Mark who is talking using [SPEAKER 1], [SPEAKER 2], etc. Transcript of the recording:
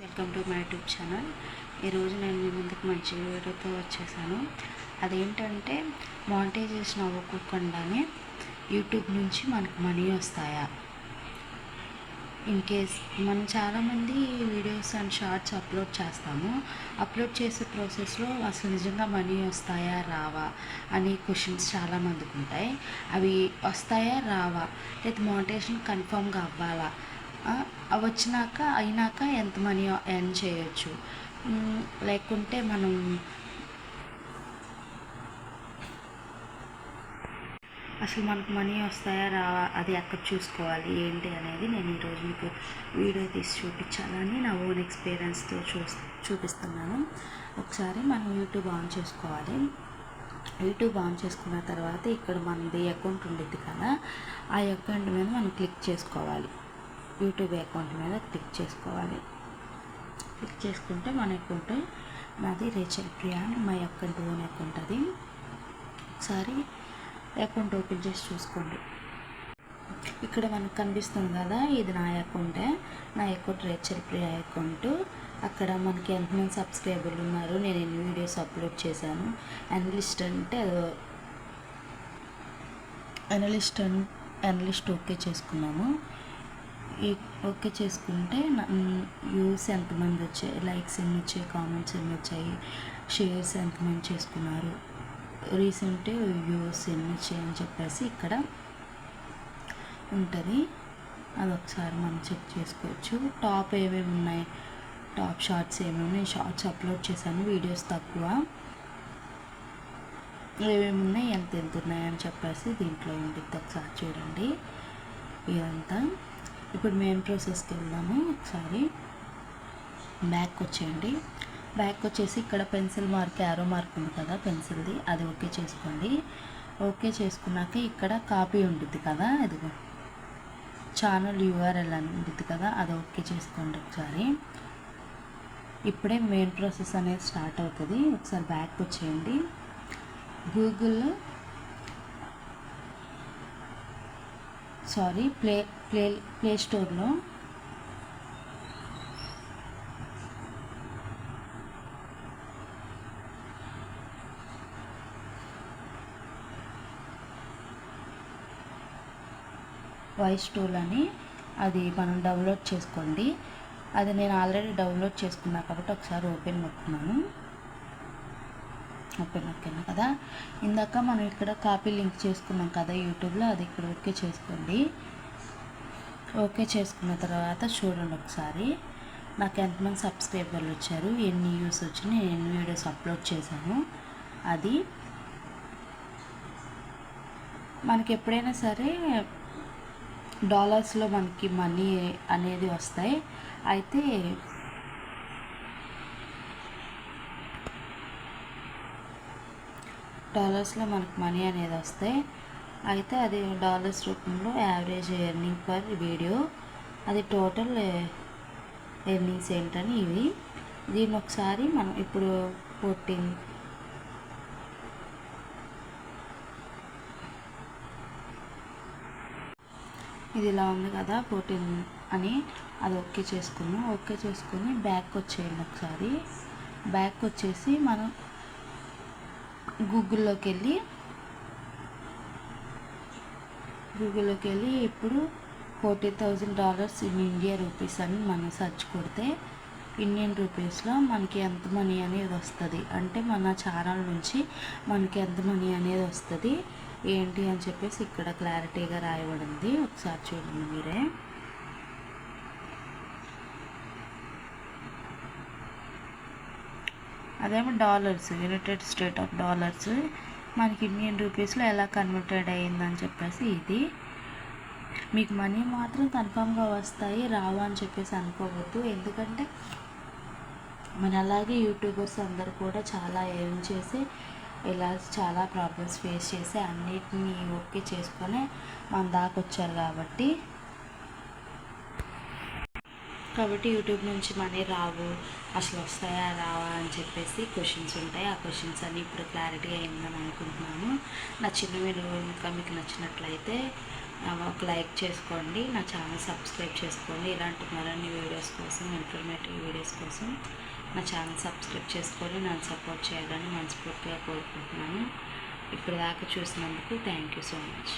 [SPEAKER 1] Welcome to my YouTube channel. ఈరోజు నేను మీ ముందుకు మంచి వీడియోతో వచ్చేసాను. అదేంటంటే మానిటైజేషన్ అవ్వకుండానే యూట్యూబ్ నుంచి మనకు మనీ వస్తాయా? ఇన్ కేస్ మనం చాలామంది వీడియోస్ అండ్ షార్ట్స్ అప్లోడ్ చేస్తాము. అప్లోడ్ చేసే ప్రాసెస్లో అసలు నిజంగా మనీ వస్తాయా రావా అని క్వశ్చన్స్ చాలామందికి ఉంటాయి. అవి వస్తాయా రావా, లేదా మానిటైజేషన్ కన్ఫర్మ్గా అవ్వాలా, అయినాక ఎంత మనీ ఎర్న్ చేయొచ్చు, లేకుంటే మనం అసలు మనకు మనీ వస్తాయా రావా, అది ఎక్కడ చూసుకోవాలి ఏంటి అనేది నేను ఈరోజు మీకు వీడియో తీసి చూపించాలని నా ఓన్ ఎక్స్పీరియన్స్తో చూపిస్తున్నాను. ఒకసారి మనం యూట్యూబ్ ఆన్ చేసుకోవాలి. యూట్యూబ్ ఆన్ చేసుకున్న తర్వాత ఇక్కడ మనది అకౌంట్ ఉండిద్ది కదా, ఆ అకౌంట్ మీద మనం క్లిక్ చేసుకోవాలి. యూట్యూబ్ అకౌంట్ మీద క్లిక్ చేసుకోవాలి. క్లిక్ చేసుకుంటే మన అకౌంట్, నాది రేచల్ ప్రియా అని మా అకౌంట్, ఓన్ అకౌంట్. అది ఒకసారి అకౌంట్ ఓపెన్ చేసి చూసుకోండి. ఇక్కడ మనకు కనిపిస్తుంది కదా, ఇది నా అకౌంటే. నా అకౌంట్ రేచల్ ప్రియా అకౌంట్. అక్కడ మనకి ఎంతమంది సబ్స్క్రైబర్లు ఉన్నారు, నేను ఎన్ని వీడియోస్ అప్లోడ్ చేశాను, అనలిస్ట్ అంటే అనలిస్ట్ ఓకే చేసుకున్నాము. ఓకే చేసుకుంటే వ్యూస్ ఎంతమంది వచ్చాయి, లైక్స్ ఎన్ని వచ్చాయి, కామెంట్స్ ఎన్ని వచ్చాయి, షేర్స్ ఎంతమంది చేసుకున్నారు, రీసెంట్ వ్యూస్ ఎన్ని వచ్చాయి అని చెప్పేసి ఇక్కడ ఉంటుంది. అది ఒకసారి మనం చెక్ చేసుకోవచ్చు. టాప్ ఏమేమి ఉన్నాయి, టాప్ షార్ట్స్ ఏమేమి ఉన్నాయి, షార్ట్స్ అప్లోడ్ చేశాను, వీడియోస్ తక్కువ, ఏమేమి ఉన్నాయి, ఎంత ఉన్నాయి అని చెప్పేసి దీంట్లో ఉంటుంది. ఒకసారి చూడండి ఇదంతా. ఇప్పుడు మెయిన్ ప్రాసెస్కి వెళ్దాము. ఒకసారి బ్యాక్ వచ్చేయండి. బ్యాక్ వచ్చేసి ఇక్కడ పెన్సిల్ మార్క్, యారో మార్క్ ఉంది కదా పెన్సిల్ది, అది ఓకే చేసుకోండి. ఓకే చేసుకున్నాక ఇక్కడ కాపీ ఉంటుంది కదా, ఇదిగో ఛానల్ యూఆర్ఎల్ అని ఉంటుంది కదా, అది ఓకే చేసుకోండి ఒకసారి. ఇప్పుడే మెయిన్ ప్రాసెస్ అనేది స్టార్ట్ అవుతుంది. ఒకసారి బ్యాక్ వచ్చేయండి. ప్లే స్టోర్లో వాయిస్ టూల్ అని అది మనం డౌన్లోడ్ చేసుకోండి. అది నేను ఆల్రెడీ డౌన్లోడ్ చేసుకున్నా కాబట్టి ఒకసారి ఓపెన్ నొక్కున్నాను కదా. ఇందాక మనం ఇక్కడ కాపీ లింక్ చేసుకున్నాం కదా యూట్యూబ్లో, అది ఇక్కడ ఓకే చేసుకోండి. ఓకే చేసుకున్న తర్వాత చూడండి ఒకసారి నాకు ఎంతమంది సబ్స్క్రైబర్లు వచ్చారు, ఎన్ని వ్యూస్ వచ్చినాయి, ఎన్ని వీడియోస్ అప్లోడ్ చేశాను. అది మనకి ఎప్పుడైనా సరే డాలర్స్లో మనకి మనీ అనేది వస్తాయి. అయితే డాలర్స్లో మనకు మనీ అనేది వస్తాయి. అయితే అది డాలర్స్ రూపంలో యావరేజ్ ఎర్నింగ్ పర్ వీడియో, అది టోటల్ ఎర్నింగ్స్ ఏంటని ఇవి. దీన్ని ఒకసారి మనం ఇప్పుడు 14 ఇది ఇలా ఉంది కదా 14 అని, అది ఓకే చేసుకున్నాం. ఓకే చేసుకుని బ్యాక్ వచ్చేయండి. ఒకసారి బ్యాక్ వచ్చేసి మనం గూగుల్లోకి వెళ్ళి ఇప్పుడు $40,000 ఇన్ ఇండియా రూపీస్ అని మనం సెర్చ్ కొడితే ఇండియన్ రూపీస్లో మనకి ఎంత మనీ అనేది వస్తుంది, అంటే మన ఛానల్ నుంచి మనకి ఎంత మనీ అనేది వస్తుంది ఏంటి అని చెప్పేసి ఇక్కడ క్లారిటీగా రాయబడింది. ఒకసారి చూడండి మీరే. అదేమో dollars, United state of dollars, మనకి ఇండియన్ రూపీస్లో ఎలా కన్వర్టెడ్ అయ్యిందని చెప్పేసి ఇది. మీకు మనీ మాత్రం కన్ఫామ్గా వస్తాయి, రావా అని చెప్పేసి అనుకోవద్దు. ఎందుకంటే మన అలాగే యూట్యూబర్స్ అందరు కూడా చాలా ఎర్న్ చేసి ఇలా చాలా ప్రాబ్లమ్స్ ఫేస్ చేసి అన్నిటినీ ఓకే చేసుకొని మన దాకా వచ్చారు కాబట్టి యూట్యూబ్ నుంచి మనీ రావు, అసలు వస్తాయా రావా అని చెప్పేసి క్వశ్చన్స్ ఉంటాయి. ఆ క్వశ్చన్స్ అన్నీ ఇప్పుడు క్లారిటీ అయిందని అనుకుంటున్నాను. నా చిన్న వీడియో ఇంకా మీకు నచ్చినట్లయితే ఒక లైక్ చేసుకోండి, నా ఛానల్ సబ్స్క్రైబ్ చేసుకోండి. ఇలాంటి మరిన్ని వీడియోస్ కోసం, ఇన్ఫర్మేటివ్ వీడియోస్ కోసం నా ఛానల్ సబ్స్క్రైబ్ చేసుకొని నన్ను సపోర్ట్ చేయాలని మనస్ఫూర్తిగా కోరుకుంటున్నాను. ఇప్పుడు దాకా చూసినందుకు థ్యాంక్ యూ సో మచ్.